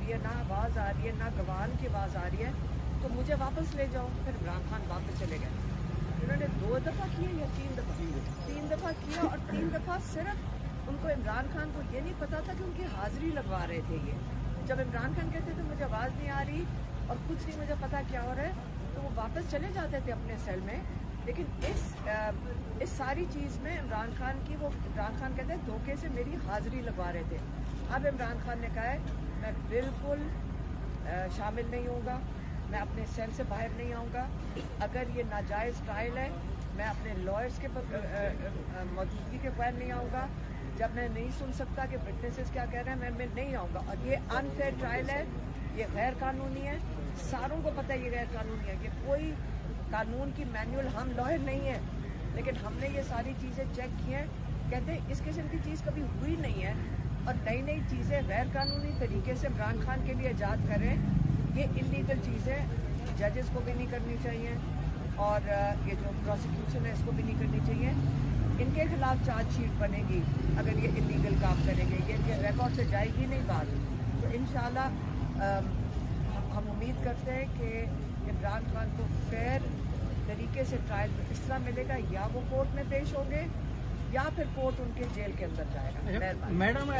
رہی ہے، نہ آواز آ رہی ہے، نہ گواہان کی آواز آ رہی ہے، تو مجھے واپس لے جاؤ۔ پھر عمران خان واپس چلے گئے۔ انہوں نے 2 دفعہ کیا یا 3 دفعہ کیا، اور 3 دفعہ صرف ان کو عمران خان کو یہ نہیں پتا تھا کہ ان کی حاضری لگوا رہے تھے یہ۔ جب عمران خان کہتے تھے مجھے آواز نہیں آ رہی اور کچھ نہیں مجھے پتا کیا ہو رہا ہے، تو وہ واپس چلے جاتے تھے اپنے سیل میں۔ لیکن اس ساری چیز میں عمران خان کہتے ہیں دھوکے سے میری حاضری لگوا رہے تھے۔ اب عمران خان نے کہا ہے میں بالکل شامل نہیں ہوں گا، میں اپنے سیل سے باہر نہیں آؤں گا۔ اگر یہ ناجائز ٹرائل ہے میں اپنے لائرز کے موجودگی کے بغیر نہیں آؤں گا۔ جب میں نہیں سن سکتا کہ وٹنسز کیا کہہ رہے ہیں میں نہیں آؤں گا۔ اور یہ انفیئر ٹرائل ہے، یہ غیر قانونی ہے، ساروں کو پتہ ہے یہ غیر قانونی ہے، کہ کوئی قانون کی مینول، ہم لائر نہیں ہیں لیکن ہم نے یہ ساری چیزیں چیک کی ہیں۔ کہتے ہیں اس قسم کی چیز کبھی ہوئی نہیں ہے، اور نئی نئی چیزیں غیر قانونی طریقے سے عمران خان کے لیے ایجاد کریں، یہ انلیگل چیزیں ججز کو بھی نہیں کرنی چاہیے، اور یہ جو پروسیکیوشن ہے اس کو بھی نہیں کرنی چاہیے۔ ان کے خلاف چارج شیٹ بنے گی اگر یہ انلیگل کام کریں گے، یہ ان کے ریکارڈ سے جائے گی نہیں بات۔ تو انشاءاللہ ہم امید کرتے ہیں کہ عمران خان کو فیئر طریقے سے ٹرائل اس طرح ملے گا، یا وہ کورٹ میں پیش ہوں گے یا پھر کورٹ ان کے جیل کے اندر جائے گا۔ میڈم